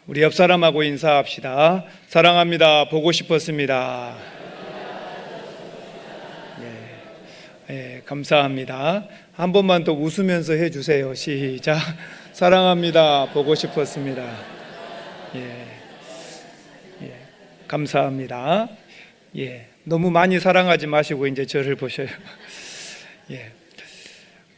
우리 옆 사람하고 인사합시다. 사랑합니다. 보고 싶었습니다. 감사합니다. 한 번만 더 웃으면서 해주세요. 시작. 사랑합니다. 보고 싶었습니다. 감사합니다. 너무 많이 사랑하지 마시고 이제 저를 보셔요.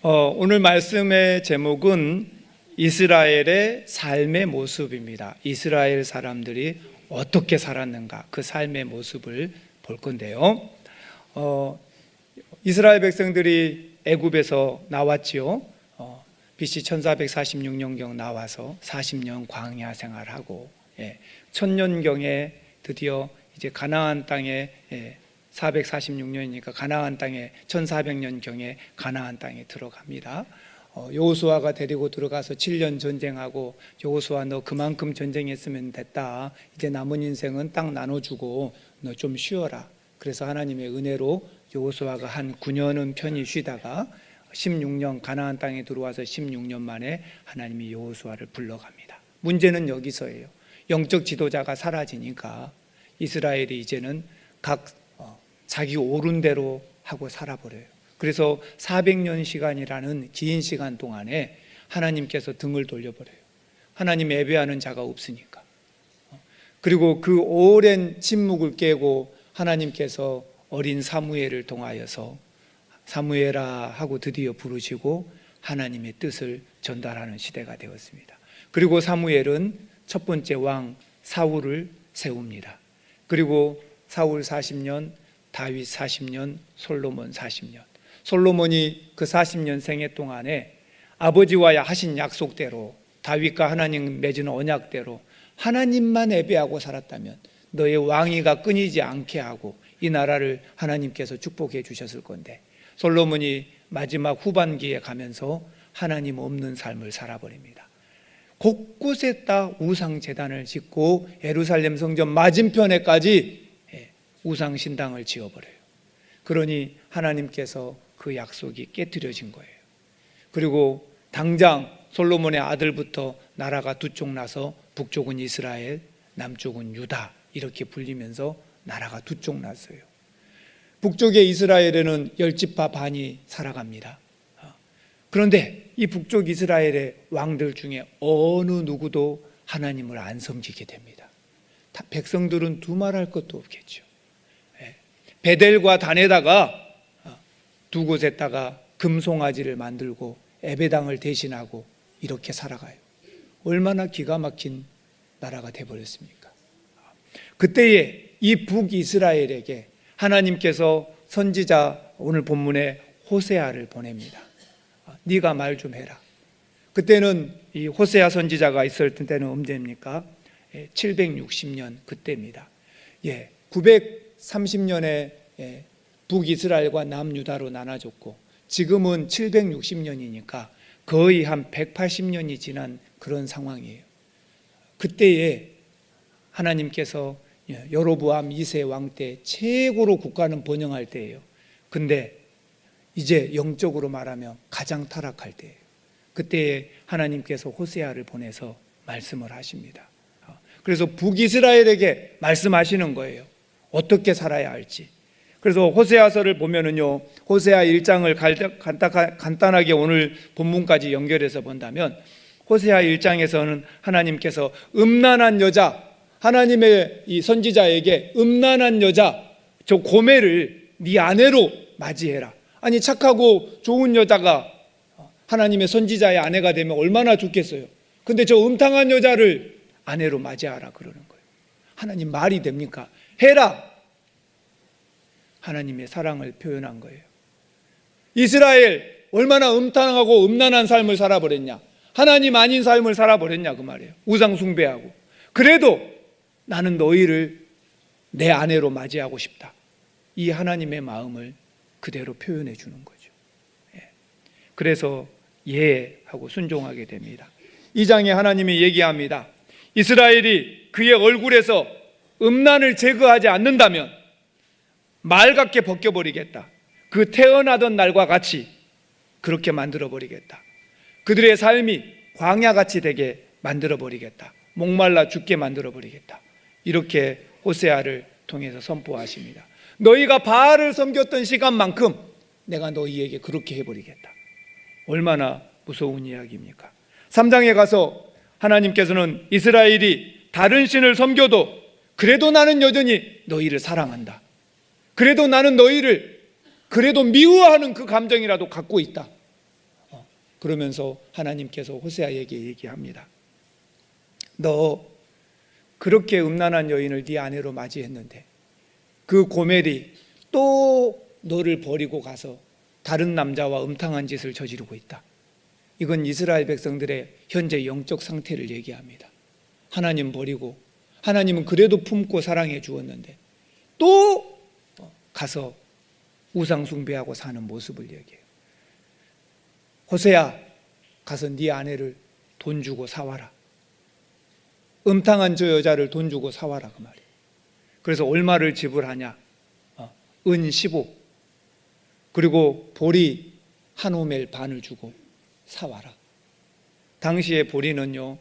오늘 말씀의 제목은 이스라엘의 삶의 모습입니다. 이스라엘 사람들이 어떻게 살았는가, 그 삶의 모습을 볼 건데요. 이스라엘 백성들이 애굽에서 나왔지요. BC 1446년경 나와서 40년 광야 생활하고, 천년경에 드디어 이제 가나안 땅에 446년이니까 가나안 땅에 1400년경에 가나안 땅에 들어갑니다. 여호수아가 데리고 들어가서 7년 전쟁하고, 여호수아 너 그만큼 전쟁했으면 됐다, 이제 남은 인생은 땅 나눠주고 너 좀 쉬어라. 그래서 하나님의 은혜로 여호수아가 한 9년은 편히 쉬다가 16년 가나안 땅에 들어와서 16년 만에 하나님이 여호수아를 불러갑니다. 문제는 여기서예요. 영적 지도자가 사라지니까 이스라엘이 이제는 각 자기 옳은 대로 하고 살아버려요. 그래서 400년 시간이라는 긴 시간 동안에 하나님께서 등을 돌려버려요. 하나님 예배하는 자가 없으니까. 그리고 그 오랜 침묵을 깨고 하나님께서 어린 사무엘을 통하여서 사무엘아 하고 드디어 부르시고 하나님의 뜻을 전달하는 시대가 되었습니다. 그리고 사무엘은 첫 번째 왕 사울을 세웁니다. 그리고 사울 40년, 다윗 40년, 솔로몬 40년. 솔로몬이 그 40년 생애 동안에 아버지와 하신 약속대로, 다윗과 하나님 맺은 언약대로 하나님만 예배하고 살았다면 너의 왕위가 끊이지 않게 하고 이 나라를 하나님께서 축복해 주셨을 건데, 솔로몬이 마지막 후반기에 가면서 하나님 없는 삶을 살아버립니다. 곳곳에 다 우상 제단을 짓고 예루살렘 성전 맞은편에까지 우상 신당을 지어버려요. 그러니 하나님께서 그 약속이 깨트려진 거예요. 그리고 당장 솔로몬의 아들부터 나라가 두 쪽 나서 북쪽은 이스라엘, 남쪽은 유다 이렇게 불리면서 나라가 두 쪽 났어요. 북쪽의 이스라엘에는 10지파 반이 살아갑니다. 그런데 이 북쪽 이스라엘의 왕들 중에 어느 누구도 하나님을 안 섬기게 됩니다. 백성들은 두말할 것도 없겠죠. 베델과 단에다가 두 곳에다가 금송아지를 만들고 에베당을 대신하고 이렇게 살아가요. 얼마나 기가 막힌 나라가 되어버렸습니까? 그때에 이 북이스라엘에게 하나님께서 선지자, 오늘 본문에 호세아를 보냅니다. 네가 말 좀 해라. 그때는 이 호세아 선지자가 있을 때는 언제입니까? 760년 그때입니다. 930년에 북이스라엘과 남유다로 나눠졌고, 지금은 760년이니까 거의 한 180년이 지난 그런 상황이에요. 그때에 하나님께서 여로보암 2세 왕 때 최고로 국가는 번영할 때예요. 근데 이제 영적으로 말하면 가장 타락할 때예요. 그때에 하나님께서 호세아를 보내서 말씀을 하십니다. 그래서 북이스라엘에게 말씀하시는 거예요. 어떻게 살아야 할지. 그래서 호세아서를 보면은요, 호세아 1장을 간단하게 오늘 본문까지 연결해서 본다면, 호세아 1장에서는 하나님께서 음란한 여자, 하나님의 이 선지자에게 음란한 여자, 저 고멜을 네 아내로 맞이해라. 아니, 착하고 좋은 여자가 하나님의 선지자의 아내가 되면 얼마나 좋겠어요. 근데 저 음탕한 여자를 아내로 맞이하라 그러는 거예요. 하나님 말이 됩니까? 해라. 하나님의 사랑을 표현한 거예요. 이스라엘 얼마나 음탕하고 음란한 삶을 살아버렸냐, 하나님 아닌 삶을 살아버렸냐 그 말이에요. 우상 숭배하고. 그래도 나는 너희를 내 아내로 맞이하고 싶다. 이 하나님의 마음을 그대로 표현해 주는 거죠. 그래서 하고 순종하게 됩니다. 2장에 하나님이 얘기합니다. 이스라엘이 그의 얼굴에서 음란을 제거하지 않는다면 말같게 벗겨버리겠다. 그 태어나던 날과 같이 그렇게 만들어버리겠다. 그들의 삶이 광야같이 되게 만들어버리겠다. 목말라 죽게 만들어 버리겠다. 이렇게 호세아를 통해서 선포하십니다. 너희가 바알을 섬겼던 시간만큼 내가 너희에게 그렇게 해버리겠다. 얼마나 무서운 이야기입니까? 3장에 가서 하나님께서는 이스라엘이 다른 신을 섬겨도 그래도 나는 여전히 너희를 사랑한다. 그래도 나는 너희를 그래도 미워하는 그 감정이라도 갖고 있다. 그러면서 하나님께서 호세아에게 얘기합니다. 너 그렇게 음란한 여인을 네 아내로 맞이했는데 그 고멜이 또 너를 버리고 가서 다른 남자와 음탕한 짓을 저지르고 있다. 이건 이스라엘 백성들의 현재 영적 상태를 얘기합니다. 하나님 버리고 하나님은 그래도 품고 사랑해 주었는데 또 가서 우상 숭배하고 사는 모습을 얘기해요. 호세야, 가서 네 아내를 돈 주고 사와라. 음탕한 저 여자를 돈 주고 사와라 그 말이에요. 그래서 얼마를 지불하냐? 은 15. 그리고 보리 한 호멜 반을 주고 사와라. 당시에 보리는요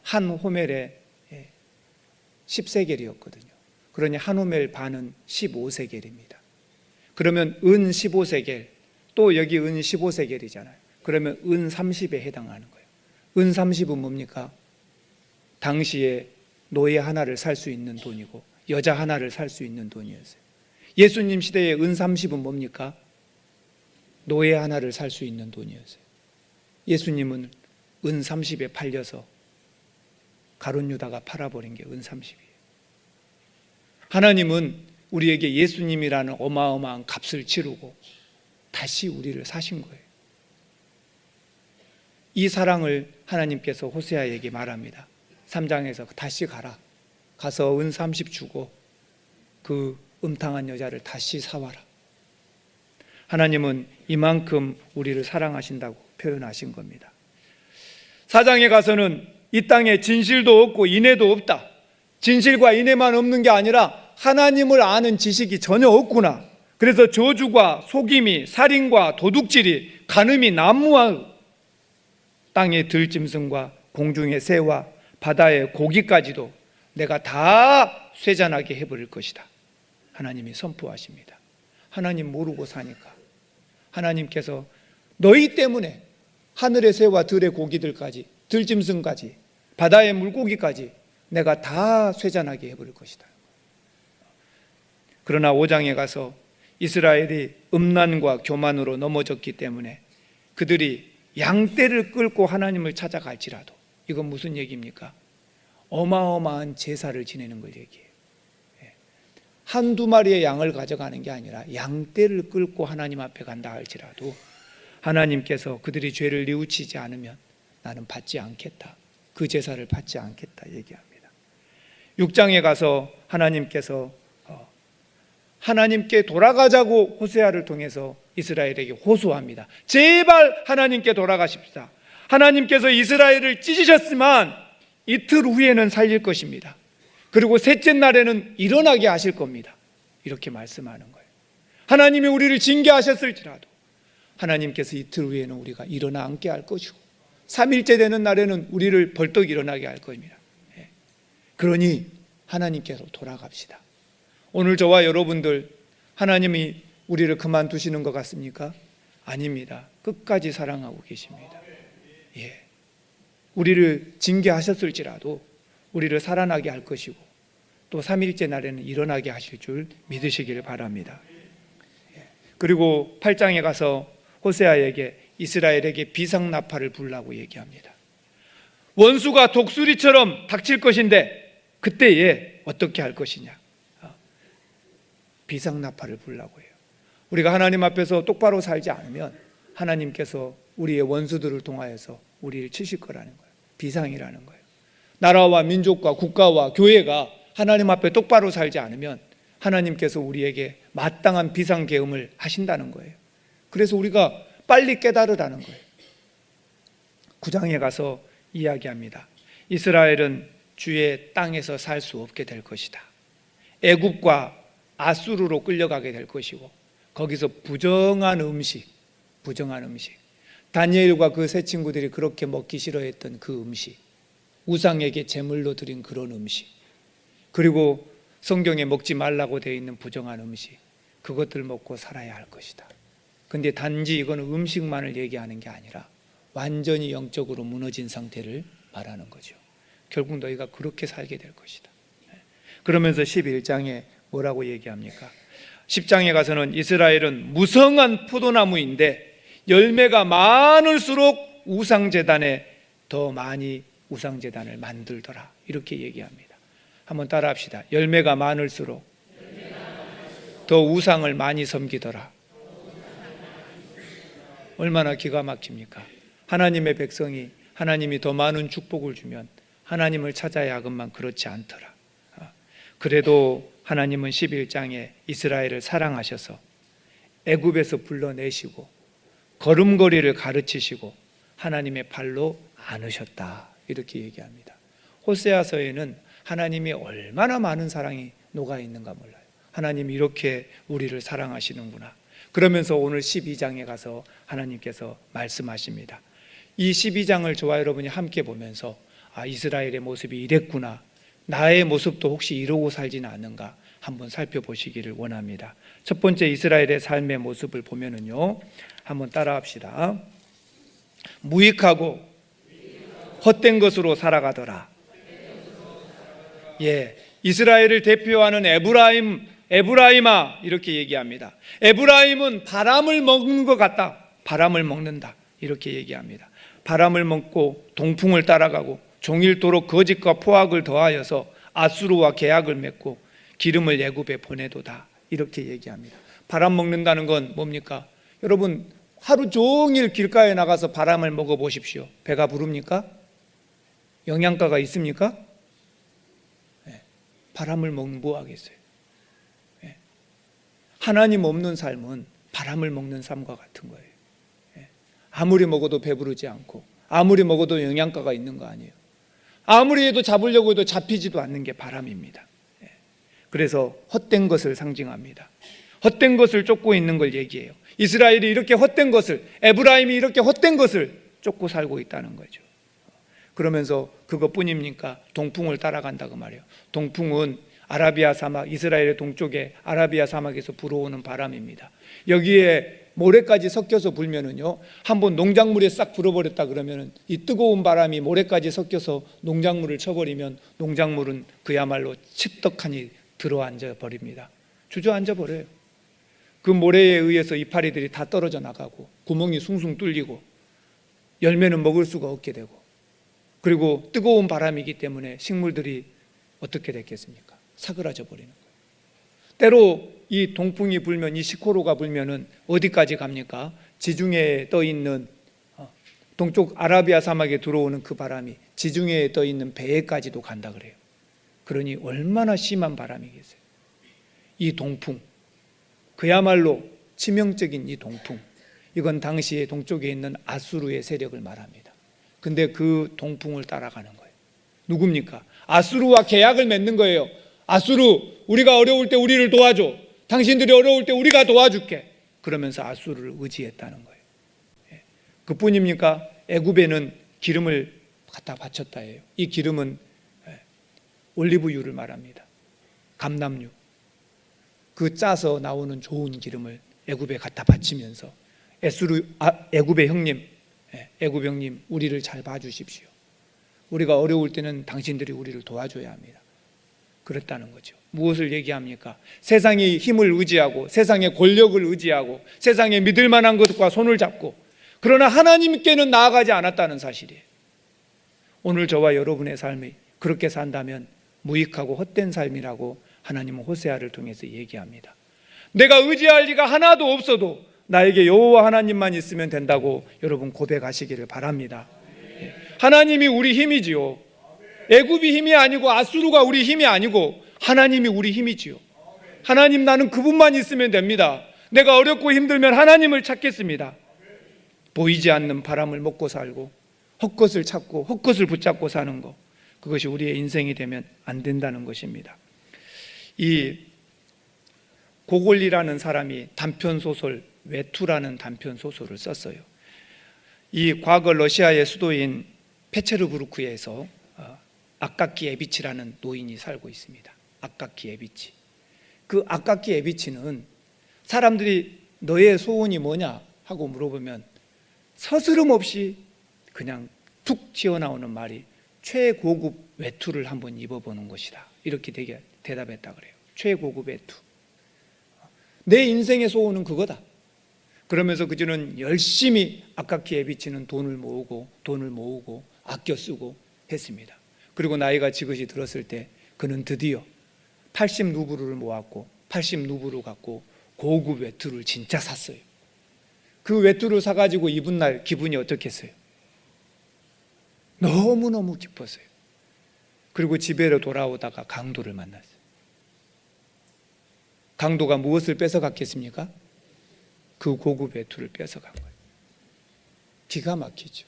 한 호멜에 10세겔이었거든요. 그러니 한 호멜 반은 15세겔입니다. 그러면 은 15세겔, 또 여기 은 15세겔이잖아요. 그러면 은 30에 해당하는 거예요. 은 30은 뭡니까? 당시에 노예 하나를 살 수 있는 돈이고 여자 하나를 살 수 있는 돈이었어요. 예수님 시대에 은 30은 뭡니까? 노예 하나를 살 수 있는 돈이었어요. 예수님은 은 30에 팔려서 가룟 유다가 팔아버린 게 은 30이에요. 하나님은 우리에게 예수님이라는 어마어마한 값을 치르고 다시 우리를 사신 거예요. 이 사랑을 하나님께서 호세아에게 말합니다. 3장에서 다시 가라. 가서 은 30 주고 그 음탕한 여자를 다시 사와라. 하나님은 이만큼 우리를 사랑하신다고 표현하신 겁니다. 4장에 가서는 이 땅에 진실도 없고 인애도 없다. 진실과 인애만 없는 게 아니라 하나님을 아는 지식이 전혀 없구나. 그래서 저주가 속임이 살인과 도둑질이 간음이 난무하고 땅의 들짐승과 공중의 새와 바다의 고기까지도 내가 다 쇠잔하게 해버릴 것이다. 하나님이 선포하십니다. 하나님 모르고 사니까 하나님께서 너희 때문에 하늘의 새와 들의 고기들까지 들짐승까지 바다의 물고기까지 내가 다 쇠잔하게 해버릴 것이다. 그러나 5장에 가서 이스라엘이 음란과 교만으로 넘어졌기 때문에 그들이 양떼를 끌고 하나님을 찾아갈지라도, 이건 무슨 얘기입니까? 어마어마한 제사를 지내는 걸 얘기해요. 한두 마리의 양을 가져가는 게 아니라 양떼를 끌고 하나님 앞에 간다 할지라도 하나님께서 그들이 죄를 뉘우치지 않으면 나는 받지 않겠다. 그 제사를 받지 않겠다 얘기합니다. 6장에 가서 하나님께서 하나님께 돌아가자고 호세아를 통해서 이스라엘에게 호소합니다. 제발 하나님께 돌아가십시다. 하나님께서 이스라엘을 찢으셨지만 이틀 후에는 살릴 것입니다. 그리고 셋째 날에는 일어나게 하실 겁니다. 이렇게 말씀하는 거예요. 하나님이 우리를 징계하셨을지라도 하나님께서 이틀 후에는 우리가 일어나 앉게 할 것이고 3일째 되는 날에는 우리를 벌떡 일어나게 할 겁니다. 그러니 하나님께로 돌아갑시다. 오늘 저와 여러분들 하나님이 우리를 그만두시는 것 같습니까? 아닙니다. 끝까지 사랑하고 계십니다. 우리를 징계하셨을지라도 우리를 살아나게 할 것이고 또 3일째 날에는 일어나게 하실 줄 믿으시길 바랍니다. 그리고 8장에 가서 호세아에게 이스라엘에게 비상나팔을 불라고 얘기합니다. 원수가 독수리처럼 닥칠 것인데 그때에 어떻게 할 것이냐? 비상나팔을 불라고 해요. 우리가 하나님 앞에서 똑바로 살지 않으면 하나님께서 우리의 원수들을 통하여서 우리를 치실 거라는 거예요. 비상이라는 거예요. 나라와 민족과 국가와 교회가 하나님 앞에 똑바로 살지 않으면 하나님께서 우리에게 마땅한 비상계엄을 하신다는 거예요. 그래서 우리가 빨리 깨달으라는 거예요. 9장에 가서 이야기합니다. 이스라엘은 주의 땅에서 살 수 없게 될 것이다. 애굽과 아수르로 끌려가게 될 것이고 거기서 부정한 음식 다니엘과 그 세 친구들이 그렇게 먹기 싫어했던 그 음식 우상에게 제물로 드린 그런 음식, 그리고 성경에 먹지 말라고 되어 있는 부정한 음식, 그것들 먹고 살아야 할 것이다. 근데 단지 이거는 음식만을 얘기하는 게 아니라 완전히 영적으로 무너진 상태를 말하는 거죠. 결국 너희가 그렇게 살게 될 것이다. 그러면서 11장에 뭐라고 얘기합니까? 10장에 가서는 이스라엘은 무성한 포도나무인데 열매가 많을수록 우상제단에 더 많이 우상제단을 만들더라, 이렇게 얘기합니다. 한번 따라 합시다. 열매가 많을수록 더 우상을 많이 섬기더라. 얼마나 기가 막힙니까? 하나님의 백성이 하나님이 더 많은 축복을 주면 하나님을 찾아야 하건만 그렇지 않더라. 그래도 하나님은 11장에 이스라엘을 사랑하셔서 애굽에서 불러내시고 걸음걸이를 가르치시고 하나님의 발로 안으셨다, 이렇게 얘기합니다. 호세아서에는 하나님이 얼마나 많은 사랑이 녹아 있는가 몰라요. 하나님이 이렇게 우리를 사랑하시는구나. 그러면서 오늘 12장에 가서 하나님께서 말씀하십니다. 이 12장을 저와 여러분이 함께 보면서 이스라엘의 모습이 이랬구나, 나의 모습도 혹시 이러고 살지는 않는가 한번 살펴보시기를 원합니다. 첫 번째 이스라엘의 삶의 모습을 보면은요, 한번 따라합시다. 무익하고 헛된 것으로 살아가더라. 이스라엘을 대표하는 에브라임아, 이렇게 얘기합니다. 에브라임은 바람을 먹는 것 같다, 바람을 먹는다, 이렇게 얘기합니다. 바람을 먹고 동풍을 따라가고 종일토록 거짓과 포악을 더하여서 아수르와 계약을 맺고 기름을 애굽에 보내도다, 이렇게 얘기합니다. 바람 먹는다는 건 뭡니까? 여러분, 하루 종일 길가에 나가서 바람을 먹어 보십시오. 배가 부릅니까? 영양가가 있습니까? 바람을 먹는 뭐 하겠어요? 하나님 없는 삶은 바람을 먹는 삶과 같은 거예요. 아무리 먹어도 배부르지 않고 아무리 먹어도 영양가가 있는 거 아니에요. 아무리 해도 잡으려고 해도 잡히지도 않는 게 바람입니다. 그래서 헛된 것을 상징합니다. 헛된 것을 쫓고 있는 걸 얘기해요. 이스라엘이 이렇게 헛된 것을, 에브라임이 이렇게 헛된 것을 쫓고 살고 있다는 거죠. 그러면서 그것뿐입니까? 동풍을 따라간다고 말해요. 동풍은 아라비아 사막, 이스라엘의 동쪽에 아라비아 사막에서 불어오는 바람입니다. 여기에 모래까지 섞여서 불면은요, 한번 농작물에 싹 불어버렸다 그러면은 이 뜨거운 바람이 모래까지 섞여서 농작물을 쳐버리면 농작물은 그야말로 치떡하니 들어앉아 버립니다. 주저앉아 버려요. 그 모래에 의해서 이파리들이 다 떨어져 나가고 구멍이 숭숭 뚫리고 열매는 먹을 수가 없게 되고, 그리고 뜨거운 바람이기 때문에 식물들이 어떻게 됐겠습니까? 사그라져 버리는 거예요. 때로 이 동풍이 불면, 이 시코로가 불면은 어디까지 갑니까? 지중해에 떠 있는 동쪽 아라비아 사막에 들어오는 그 바람이 지중해에 떠 있는 배에까지도 간다 그래요. 그러니 얼마나 심한 바람이겠어요. 이 동풍, 그야말로 치명적인 이 동풍, 이건 당시에 동쪽에 있는 아수르의 세력을 말합니다. 근데 그 동풍을 따라가는 거예요. 누굽니까? 아수르와 계약을 맺는 거예요. 아수르, 우리가 어려울 때 우리를 도와줘. 당신들이 어려울 때 우리가 도와줄게. 그러면서 아수르를 의지했다는 거예요. 그뿐입니까? 애굽에는 기름을 갖다 바쳤다 해요. 이 기름은 올리브유를 말합니다. 감람유. 그 짜서 나오는 좋은 기름을 애굽에 갖다 바치면서 애굽의 형님, 애굽 형님, 우리를 잘 봐주십시오. 우리가 어려울 때는 당신들이 우리를 도와줘야 합니다. 그랬다는 거죠. 무엇을 얘기합니까? 세상의 힘을 의지하고 세상의 권력을 의지하고 세상에 믿을 만한 것과 손을 잡고, 그러나 하나님께는 나아가지 않았다는 사실이에요. 오늘 저와 여러분의 삶이 그렇게 산다면 무익하고 헛된 삶이라고 하나님은 호세아를 통해서 얘기합니다. 내가 의지할 리가 하나도 없어도 나에게 여호와 하나님만 있으면 된다고 여러분 고백하시기를 바랍니다. 하나님이 우리 힘이지요. 애굽이 힘이 아니고 아수르가 우리 힘이 아니고 하나님이 우리 힘이지요. 하나님, 나는 그분만 있으면 됩니다. 내가 어렵고 힘들면 하나님을 찾겠습니다. 보이지 않는 바람을 먹고 살고 헛것을 찾고 헛것을 붙잡고 사는 것, 그것이 우리의 인생이 되면 안 된다는 것입니다. 이 고골리라는 사람이 단편소설 외투라는 단편소설을 썼어요. 이 과거 러시아의 수도인 페체르부르크에서 아깝기 에비치라는 노인이 살고 있습니다. 아깝기 에비치. 그 아깝기 에비치는 사람들이 너의 소원이 뭐냐 하고 물어보면 서스럼 없이 그냥 툭 튀어나오는 말이 최고급 외투를 한번 입어보는 것이다. 이렇게 대답했다 그래요. 최고급 외투. 내 인생의 소원은 그거다. 그러면서 그저는 열심히 아깝기 에비치는 돈을 모으고 아껴 쓰고 했습니다. 그리고 나이가 지긋이 들었을 때 그는 드디어 80루브르를 모았고 80루브르 갖고 고급 외투를 진짜 샀어요. 그 외투를 사가지고 입은 날 기분이 어떻겠어요? 너무너무 기뻤어요. 그리고 집에로 돌아오다가 강도를 만났어요. 강도가 무엇을 뺏어갔겠습니까? 그 고급 외투를 뺏어간 거예요. 기가 막히죠.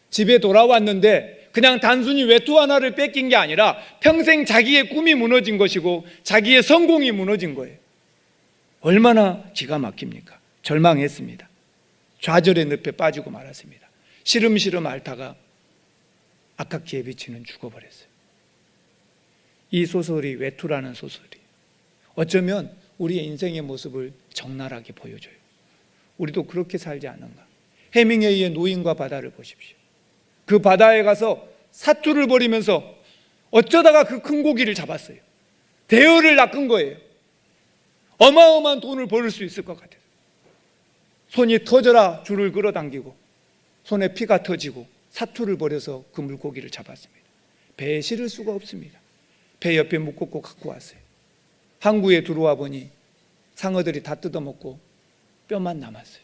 집에 돌아왔는데 그냥 단순히 외투 하나를 뺏긴 게 아니라 평생 자기의 꿈이 무너진 것이고 자기의 성공이 무너진 거예요. 얼마나 기가 막힙니까? 절망했습니다. 좌절의 늪에 빠지고 말았습니다. 시름시름 앓다가 아깝기 에비치는 죽어버렸어요. 이 소설이 외투라는 소설이 어쩌면 우리의 인생의 모습을 적나라하게 보여줘요. 우리도 그렇게 살지 않는가? 해밍웨이의 노인과 바다를 보십시오. 그 바다에 가서 사투를 벌이면서 어쩌다가 그 큰 고기를 잡았어요. 대어를 낚은 거예요. 어마어마한 돈을 벌을 수 있을 것 같아요. 손이 터져라 줄을 끌어당기고 손에 피가 터지고 사투를 벌여서 그 물고기를 잡았습니다. 배에 실을 수가 없습니다. 배 옆에 묶고 갖고 왔어요. 항구에 들어와 보니 상어들이 다 뜯어먹고 뼈만 남았어요.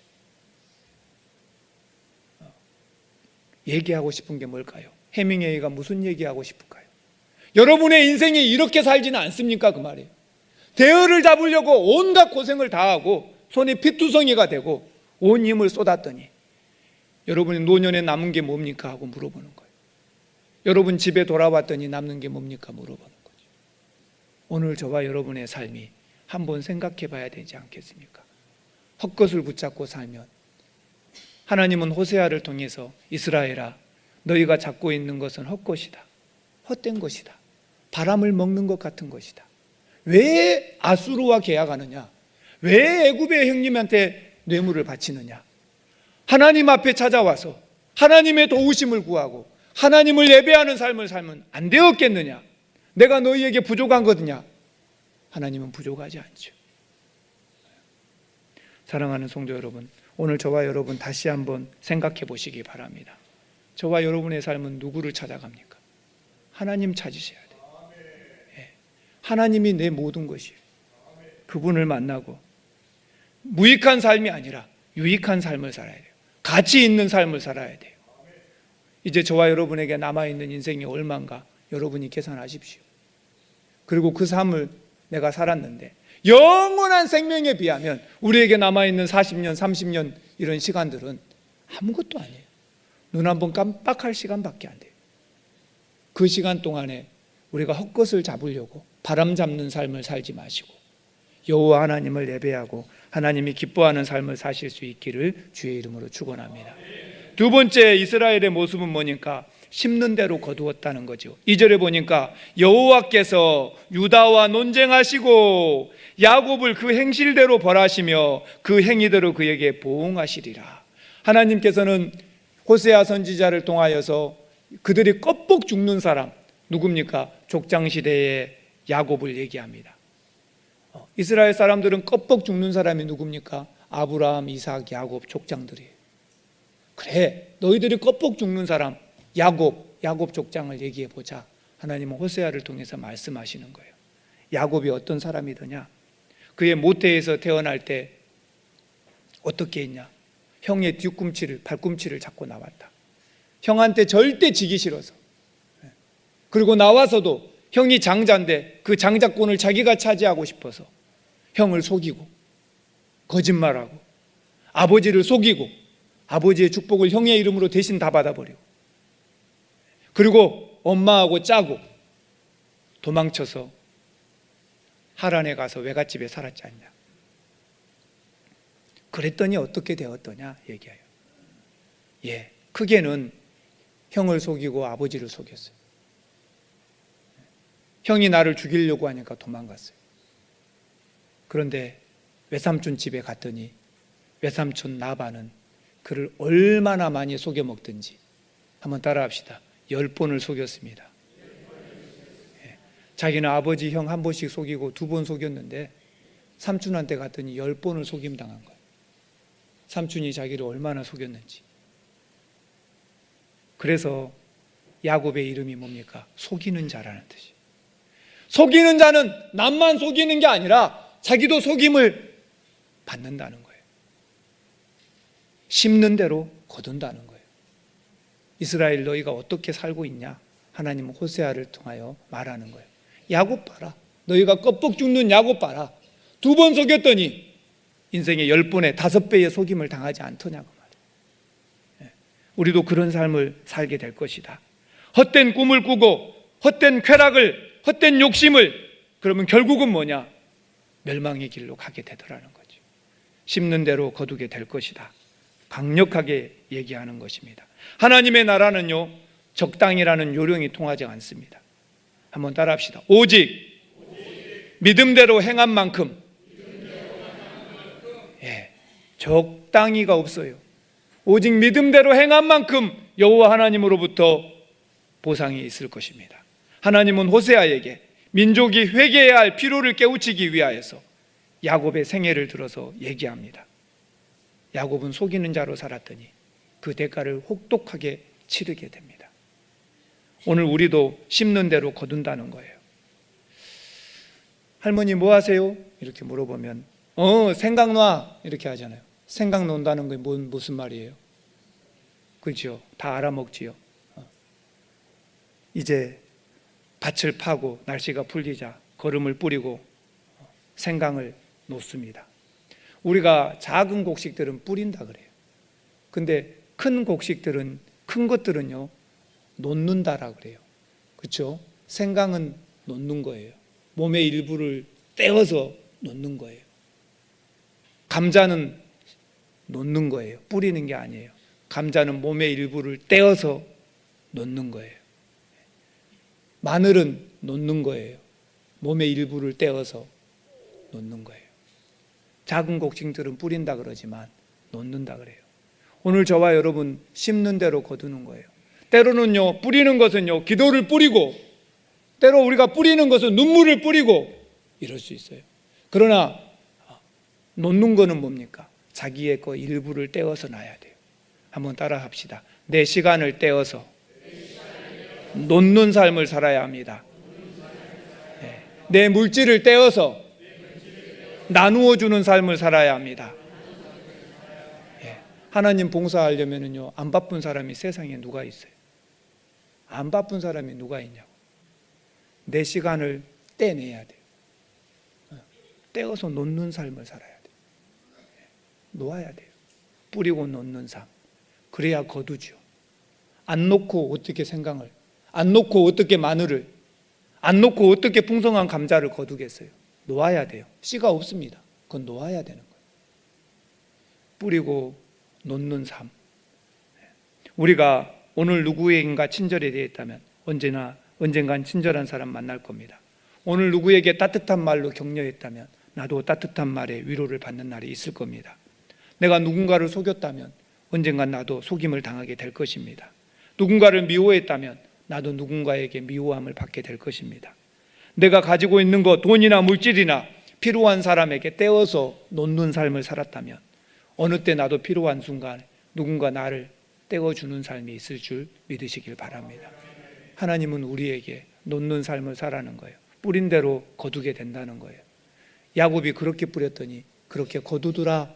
얘기하고 싶은 게 뭘까요? 해밍웨이가 무슨 얘기하고 싶을까요? 여러분의 인생이 이렇게 살지는 않습니까? 그 말이에요. 대어를 잡으려고 온갖 고생을 다하고 손에 피투성이가 되고 온 힘을 쏟았더니 여러분이 노년에 남은 게 뭡니까? 하고 물어보는 거예요. 여러분 집에 돌아왔더니 남는 게 뭡니까? 물어보는 거죠. 오늘 저와 여러분의 삶이 한번 생각해 봐야 되지 않겠습니까? 헛것을 붙잡고 살면 하나님은 호세아를 통해서 이스라엘아 너희가 잡고 있는 것은 헛것이다. 헛된 것이다. 바람을 먹는 것 같은 것이다. 왜 아수르와 계약하느냐? 왜 애굽의 형님한테 뇌물을 바치느냐? 하나님 앞에 찾아와서 하나님의 도우심을 구하고 하나님을 예배하는 삶을 살면 안 되었겠느냐? 내가 너희에게 부족한 거느냐? 하나님은 부족하지 않죠. 사랑하는 성도 여러분, 오늘 저와 여러분 다시 한번 생각해 보시기 바랍니다. 저와 여러분의 삶은 누구를 찾아갑니까? 하나님 찾으셔야 돼요. 하나님이 내 모든 것이에요. 그분을 만나고 무익한 삶이 아니라 유익한 삶을 살아야 돼요. 가치 있는 삶을 살아야 돼요. 이제 저와 여러분에게 남아있는 인생이 얼마인가 여러분이 계산하십시오. 그리고 그 삶을 내가 살았는데 영원한 생명에 비하면 우리에게 남아있는 40년, 30년 이런 시간들은 아무것도 아니에요. 눈 한번 깜빡할 시간밖에 안 돼요. 그 시간 동안에 우리가 헛것을 잡으려고 바람 잡는 삶을 살지 마시고 여호와 하나님을 예배하고 하나님이 기뻐하는 삶을 사실 수 있기를 주의 이름으로 축원합니다. 두 번째 이스라엘의 모습은 뭐니까 심는 대로 거두었다는 거죠. 2절에 보니까 여호와께서 유다와 논쟁하시고 야곱을 그 행실대로 벌하시며 그 행위대로 그에게 보응하시리라. 하나님께서는 호세아 선지자를 통하여서 그들이 껍벅 죽는 사람 누굽니까? 족장시대의 야곱을 얘기합니다. 이스라엘 사람들은 껍벅 죽는 사람이 누굽니까? 아브라함, 이삭, 야곱 족장들이에요. 그래, 너희들이 껍벅 죽는 사람 야곱 족장을 얘기해 보자. 하나님은 호세아를 통해서 말씀하시는 거예요. 야곱이 어떤 사람이더냐? 그의 모태에서 태어날 때 어떻게 했냐? 형의 뒤꿈치를 발꿈치를 잡고 나왔다. 형한테 절대 지기 싫어서. 그리고 나와서도 형이 장자인데 그 장자권을 자기가 차지하고 싶어서 형을 속이고 거짓말하고 아버지를 속이고 아버지의 축복을 형의 이름으로 대신 다 받아버리고 그리고 엄마하고 짜고 도망쳐서 하란에 가서 외갓집에 살았지 않냐. 그랬더니 어떻게 되었더냐 얘기해요. 크게는 형을 속이고 아버지를 속였어요. 형이 나를 죽이려고 하니까 도망갔어요. 그런데 외삼촌 집에 갔더니 외삼촌 나반은 그를 얼마나 많이 속여 먹든지, 한번 따라합시다. 10번을 속였습니다. 자기는 아버지 형 한 번씩 속이고 2번 속였는데 삼촌한테 갔더니 10번을 속임 당한 거예요. 삼촌이 자기를 얼마나 속였는지. 그래서 야곱의 이름이 뭡니까? 속이는 자라는 뜻이에요. 속이는 자는 남만 속이는 게 아니라 자기도 속임을 받는다는 거예요. 심는 대로 거둔다는 거예요. 이스라엘 너희가 어떻게 살고 있냐? 하나님은 호세아를 통하여 말하는 거예요. 야곱 봐라. 너희가 껍벅 죽는 야곱 봐라. 2번 속였더니 인생의 10번에 5배의 속임을 당하지 않더냐고 말이에요. 우리도 그런 삶을 살게 될 것이다. 헛된 꿈을 꾸고 헛된 쾌락을, 헛된 욕심을, 그러면 결국은 뭐냐? 멸망의 길로 가게 되더라는 거죠. 심는 대로 거두게 될 것이다. 강력하게 얘기하는 것입니다. 하나님의 나라는요, 적당이라는 요령이 통하지 않습니다. 한번 따라합시다. 오직 믿음대로 행한 만큼, 적당히가 없어요. 오직 믿음대로 행한 만큼 여호와 하나님으로부터 보상이 있을 것입니다. 하나님은 호세아에게 민족이 회개해야 할 필요를 깨우치기 위하여서 야곱의 생애를 들어서 얘기합니다. 야곱은 속이는 자로 살았더니 그 대가를 혹독하게 치르게 됩니다. 오늘 우리도 심는 대로 거둔다는 거예요. 할머니 뭐 하세요? 이렇게 물어보면 생각나 이렇게 하잖아요. 생각난다는 게 무슨 말이에요? 그렇죠? 다 알아먹지요. 이제 밭을 파고 날씨가 풀리자 거름을 뿌리고 생강을 놓습니다. 우리가 작은 곡식들은 뿌린다 그래요. 근데 큰 곡식들은, 큰 것들은요 놓는다라 그래요. 그렇죠? 생강은 놓는 거예요. 몸의 일부를 떼어서 놓는 거예요. 감자는 놓는 거예요. 뿌리는 게 아니에요. 감자는 몸의 일부를 떼어서 놓는 거예요. 마늘은 놓는 거예요. 몸의 일부를 떼어서 놓는 거예요. 작은 곡식들은 뿌린다 그러지만 놓는다 그래요. 오늘 저와 여러분 심는 대로 거두는 거예요. 때로는요, 뿌리는 것은요, 기도를 뿌리고, 때로 우리가 뿌리는 것은 눈물을 뿌리고 이럴 수 있어요. 그러나 놓는 거는 뭡니까? 자기의 그 일부를 떼어서 놔야 돼요. 한번 따라 합시다. 내 시간을 떼어서 놓는 삶을 살아야 합니다. 내 물질을 떼어서 나누어 주는 삶을 살아야 합니다. 하나님 봉사하려면요, 안 바쁜 사람이 세상에 누가 있어요? 안 바쁜 사람이 누가 있냐고. 내 시간을 떼내야 돼요. 떼어서 놓는 삶을 살아야 돼요. 놓아야 돼요. 뿌리고 놓는 삶. 그래야 거두죠. 안 놓고 어떻게 생강을, 안 놓고 어떻게 마늘을, 안 놓고 어떻게 풍성한 감자를 거두겠어요? 놓아야 돼요. 씨가 없습니다. 그건 놓아야 되는 거예요. 뿌리고 놓는 삶. 우리가 오늘 누구에겐가 친절이 되어 있다면 언젠간 친절한 사람 만날 겁니다. 오늘 누구에게 따뜻한 말로 격려했다면 나도 따뜻한 말에 위로를 받는 날이 있을 겁니다. 내가 누군가를 속였다면 언젠간 나도 속임을 당하게 될 것입니다. 누군가를 미워했다면 나도 누군가에게 미워함을 받게 될 것입니다. 내가 가지고 있는 것, 돈이나 물질이나 필요한 사람에게 떼어서 놓는 삶을 살았다면 어느 때 나도 필요한 순간 누군가 나를 떼어주는 삶이 있을 줄 믿으시길 바랍니다. 하나님은 우리에게 놓는 삶을 살아는 거예요. 뿌린 대로 거두게 된다는 거예요. 야곱이 그렇게 뿌렸더니 그렇게 거두더라.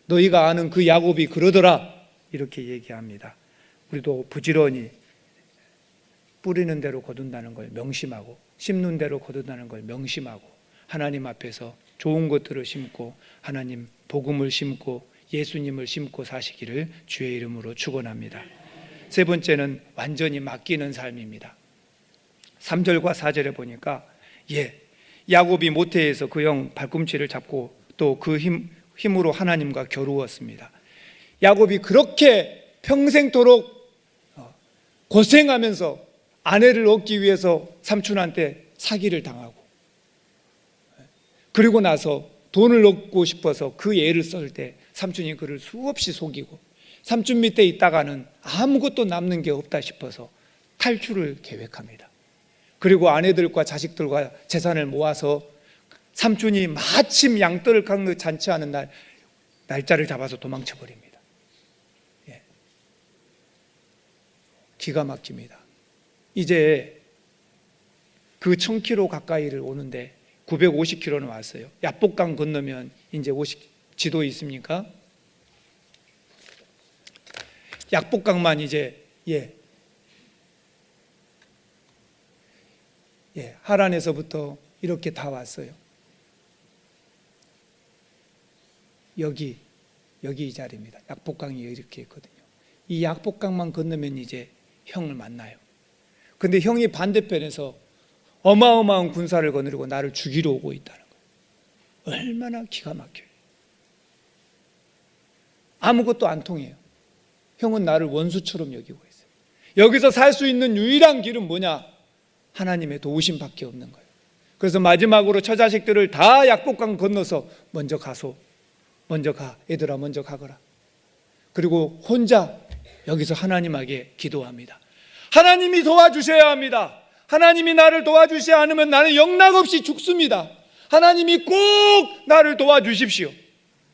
너희가 아는 그 야곱이 그러더라. 이렇게 얘기합니다. 우리도 부지런히 뿌리는 대로 거둔다는 걸 명심하고, 심는 대로 거둔다는 걸 명심하고, 하나님 앞에서 좋은 것들을 심고 하나님 복음을 심고 예수님을 심고 사시기를 주의 이름으로 축원합니다. 세 번째는 완전히 맡기는 삶입니다. 3절과 4절에 보니까 야곱이 모태에서 그 형 발꿈치를 잡고 또 그 힘으로 하나님과 겨루었습니다. 야곱이 그렇게 평생토록 고생하면서 아내를 얻기 위해서 삼촌한테 사기를 당하고, 그리고 나서 돈을 얻고 싶어서 그 애를 쏠 때 삼촌이 그를 수없이 속이고, 삼촌 밑에 있다가는 아무것도 남는 게 없다 싶어서 탈출을 계획합니다. 그리고 아내들과 자식들과 재산을 모아서 삼촌이 마침 양떼를 깎는 잔치하는 날짜를 잡아서 도망쳐 버립니다. 예. 기가 막힙니다. 이제 그 1000km 가까이를 오는데 950km는 왔어요. 야복강 건너면 이제 지도에 있습니까? 약복강만 이제 하란에서부터 이렇게 다 왔어요. 여기 이 자리입니다. 약복강이 이렇게 있거든요. 이 약복강만 건너면 이제 형을 만나요. 근데 형이 반대편에서 어마어마한 군사를 거느리고 나를 죽이러 오고 있다는 거예요. 얼마나 기가 막혀요. 아무것도 안 통해요. 형은 나를 원수처럼 여기고 있어요. 여기서 살 수 있는 유일한 길은 뭐냐? 하나님의 도우심밖에 없는 거예요. 그래서 마지막으로 처자식들을 다 약복강 건너서 먼저 가, 얘들아 먼저 가거라. 그리고 혼자 여기서 하나님에게 기도합니다. 하나님이 도와주셔야 합니다. 하나님이 나를 도와주시지 않으면 나는 영락없이 죽습니다. 하나님이 꼭 나를 도와주십시오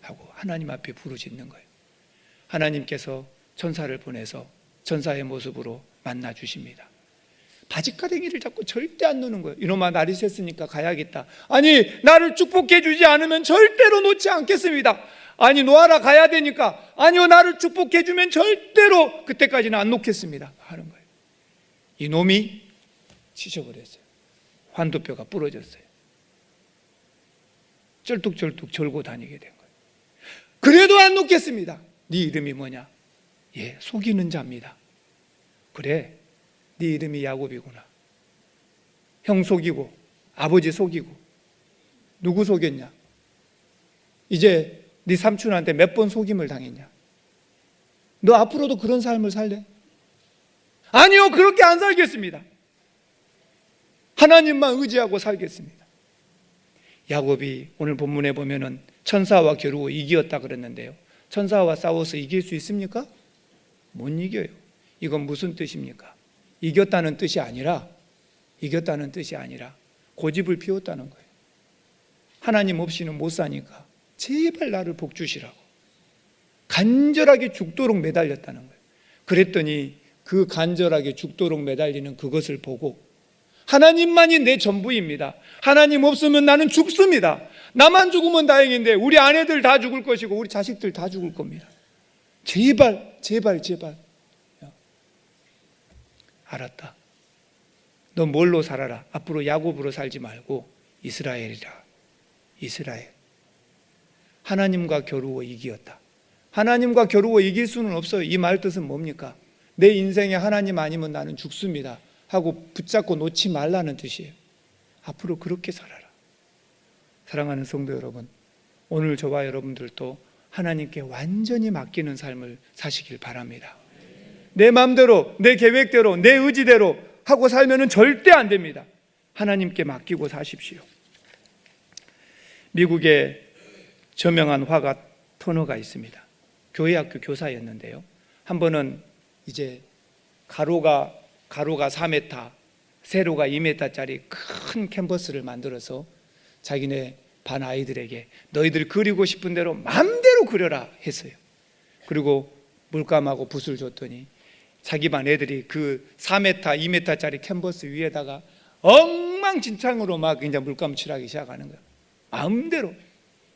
하고 하나님 앞에 부르짖는 거예요. 하나님께서 천사를 보내서 천사의 모습으로 만나 주십니다. 바지가랭이를 잡고 절대 안 놓는 거예요. 이놈아, 날이 샜으니까 가야겠다. 아니, 나를 축복해 주지 않으면 절대로 놓지 않겠습니다. 아니, 놓아라, 가야 되니까. 아니요, 나를 축복해 주면 절대로 그때까지는 안 놓겠습니다 하는 거예요. 이놈이 치셔버렸어요. 환도뼈가 부러졌어요. 쩔뚝쩔뚝 절고 다니게 된 거예요. 그래도 안 놓겠습니다. 네 이름이 뭐냐? 속이는 자입니다. 그래, 네 이름이 야곱이구나. 형 속이고 아버지 속이고 누구 속였냐? 이제 네 삼촌한테 몇 번 속임을 당했냐? 너 앞으로도 그런 삶을 살래? 아니요, 그렇게 안 살겠습니다. 하나님만 의지하고 살겠습니다. 야곱이 오늘 본문에 보면은 천사와 겨루어 이겼다 그랬는데요, 천사와 싸워서 이길 수 있습니까? 못 이겨요. 이건 무슨 뜻입니까? 이겼다는 뜻이 아니라 고집을 피웠다는 거예요. 하나님 없이는 못 사니까 제발 나를 복 주시라고 간절하게 죽도록 매달렸다는 거예요. 그랬더니 그 간절하게 죽도록 매달리는 그것을 보고 하나님만이 내 전부입니다. 하나님 없으면 나는 죽습니다. 나만 죽으면 다행인데 우리 아내들 다 죽을 것이고 우리 자식들 다 죽을 겁니다. 제발. 알았다. 너 뭘로 살아라. 앞으로 야곱으로 살지 말고 이스라엘이라. 이스라엘. 하나님과 겨루어 이기었다. 하나님과 겨루어 이길 수는 없어요. 이 말 뜻은 뭡니까? 내 인생에 하나님 아니면 나는 죽습니다 하고 붙잡고 놓지 말라는 뜻이에요. 앞으로 그렇게 살아라. 사랑하는 성도 여러분, 오늘 저와 여러분들도 하나님께 완전히 맡기는 삶을 사시길 바랍니다. 내 마음대로, 내 계획대로, 내 의지대로 하고 살면은 절대 안 됩니다. 하나님께 맡기고 사십시오. 미국에 저명한 화가 터너가 있습니다. 교회학교 교사였는데요, 한 번은 이제 가로가 4m, 세로가 2m짜리 큰 캔버스를 만들어서 자기네 반 아이들에게 너희들 그리고 싶은 대로 마음대로 그려라 했어요. 그리고 물감하고 붓을 줬더니 자기 반 애들이 그 4m, 2m짜리 캔버스 위에다가 엉망진창으로 막 이제 물감 칠하기 시작하는 거예요. 마음대로.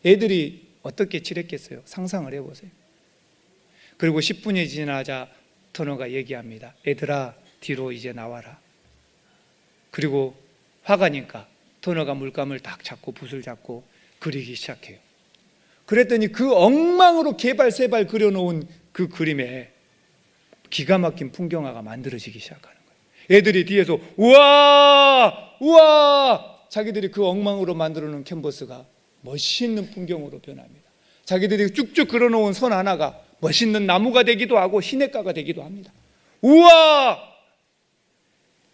애들이 어떻게 칠했겠어요? 상상을 해보세요. 그리고 10분이 지나자 터너가 얘기합니다. 애들아, 뒤로 이제 나와라. 그리고 화가 나니까 터너가 물감을 딱 잡고 붓을 잡고 그리기 시작해요. 그랬더니 그 엉망으로 개발세발 그려놓은 그 그림에 기가 막힌 풍경화가 만들어지기 시작하는 거예요. 애들이 뒤에서 우와 우와, 자기들이 그 엉망으로 만들어 놓은 캔버스가 멋있는 풍경으로 변합니다. 자기들이 쭉쭉 그려놓은 선 하나가 멋있는 나무가 되기도 하고 시냇가가 되기도 합니다. 우와!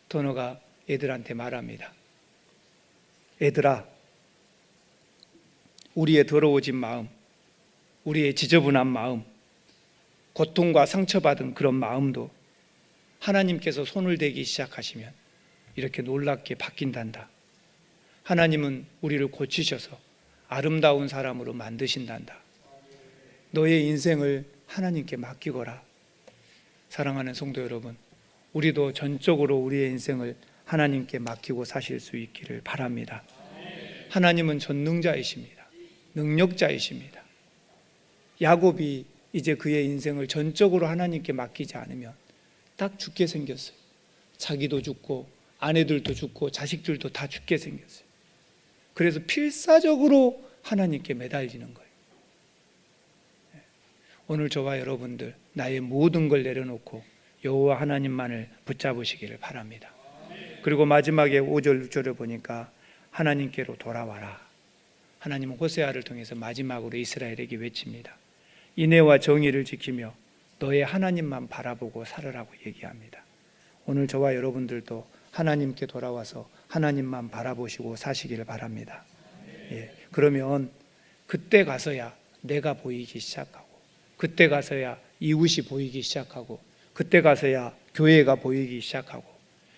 터너가 애들한테 말합니다. 애들아, 우리의 더러워진 마음, 우리의 지저분한 마음, 고통과 상처받은 그런 마음도 하나님께서 손을 대기 시작하시면 이렇게 놀랍게 바뀐단다. 하나님은 우리를 고치셔서 아름다운 사람으로 만드신단다. 너의 인생을 하나님께 맡기거라. 사랑하는 성도 여러분, 우리도 전적으로 우리의 인생을 하나님께 맡기고 사실 수 있기를 바랍니다. 하나님은 전능자이십니다. 능력자이십니다. 야곱이 이제 그의 인생을 전적으로 하나님께 맡기지 않으면 딱 죽게 생겼어요. 자기도 죽고 아내들도 죽고 자식들도 다 죽게 생겼어요. 그래서 필사적으로 하나님께 매달리는 거예요. 오늘 저와 여러분들 나의 모든 걸 내려놓고 여호와 하나님만을 붙잡으시기를 바랍니다. 그리고 마지막에 5절 6절을 보니까 하나님께로 돌아와라. 하나님은 호세아를 통해서 마지막으로 이스라엘에게 외칩니다. 인애와 정의를 지키며 너의 하나님만 바라보고 살으라고 얘기합니다. 오늘 저와 여러분들도 하나님께 돌아와서 하나님만 바라보시고 사시기를 바랍니다. 그러면 그때 가서야 내가 보이기 시작하고, 그때 가서야 이웃이 보이기 시작하고, 그때 가서야 교회가 보이기 시작하고,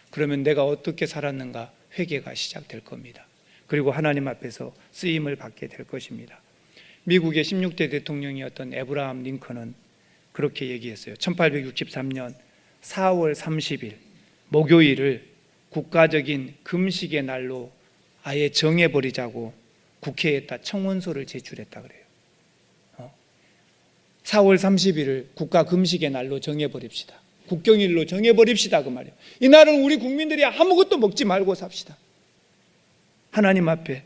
그러면 내가 어떻게 살았는가 회개가 시작될 겁니다. 그리고 하나님 앞에서 쓰임을 받게 될 것입니다. 미국의 16대 대통령이었던 에브라함 링컨은 그렇게 얘기했어요. 1863년 4월 30일 목요일을 국가적인 금식의 날로 아예 정해버리자고 국회에다 청원서를 제출했다 그래요. 4월 30일을 국가 금식의 날로 정해버립시다. 국경일로 정해버립시다 그 말이에요. 이날은 우리 국민들이 아무것도 먹지 말고 삽시다. 하나님 앞에,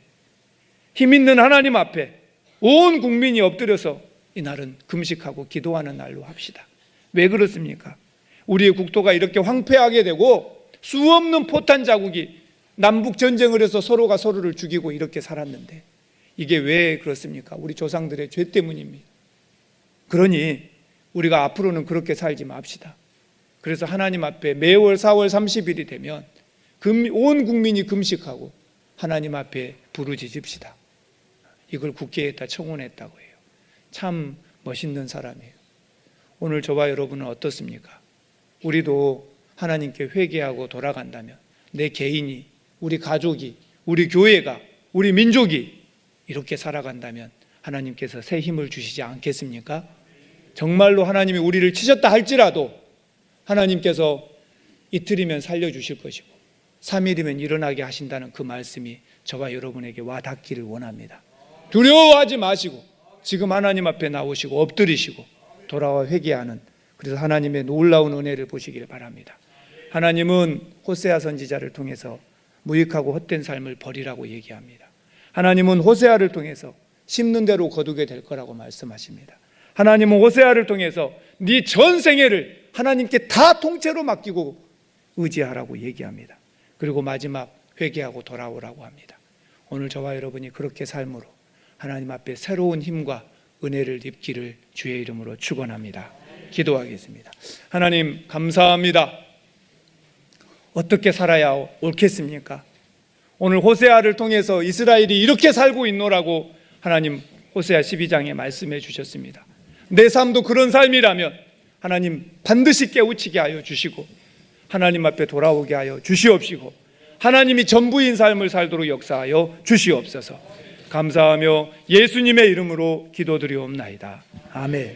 힘 있는 하나님 앞에 온 국민이 엎드려서 이날은 금식하고 기도하는 날로 합시다. 왜 그렇습니까? 우리의 국토가 이렇게 황폐하게 되고 수없는 포탄 자국이 남북 전쟁을 해서 서로가 서로를 죽이고 이렇게 살았는데 이게 왜 그렇습니까? 우리 조상들의 죄 때문입니다. 그러니 우리가 앞으로는 그렇게 살지 맙시다. 그래서 하나님 앞에 매월 4월 30일이 되면 온 국민이 금식하고 하나님 앞에 부르짖읍시다. 이걸 국회에다 청원했다고 해요. 참 멋있는 사람이에요. 오늘 저와 여러분은 어떻습니까? 우리도 하나님께 회개하고 돌아간다면 내 개인이, 우리 가족이, 우리 교회가, 우리 민족이 이렇게 살아간다면 하나님께서 새 힘을 주시지 않겠습니까? 정말로 하나님이 우리를 치셨다 할지라도 하나님께서 이틀이면 살려주실 것이고 3일이면 일어나게 하신다는 그 말씀이 저와 여러분에게 와닿기를 원합니다. 두려워하지 마시고 지금 하나님 앞에 나오시고 엎드리시고 돌아와 회개하는, 그래서 하나님의 놀라운 은혜를 보시기를 바랍니다. 하나님은 호세아 선지자를 통해서 무익하고 헛된 삶을 버리라고 얘기합니다. 하나님은 호세아를 통해서 심는 대로 거두게 될 거라고 말씀하십니다. 하나님은 호세아를 통해서 네 전생애를 하나님께 다 통째로 맡기고 의지하라고 얘기합니다. 그리고 마지막 회개하고 돌아오라고 합니다. 오늘 저와 여러분이 그렇게 삶으로 하나님 앞에 새로운 힘과 은혜를 입기를 주의 이름으로 축원합니다. 기도하겠습니다. 하나님 감사합니다. 어떻게 살아야 옳겠습니까? 오늘 호세아를 통해서 이스라엘이 이렇게 살고 있노라고 하나님 호세아 12장에 말씀해 주셨습니다. 내 삶도 그런 삶이라면 하나님 반드시 깨우치게 하여 주시고 하나님 앞에 돌아오게 하여 주시옵시고 하나님이 전부인 삶을 살도록 역사하여 주시옵소서. 감사하며 예수님의 이름으로 기도드리옵나이다. 아멘.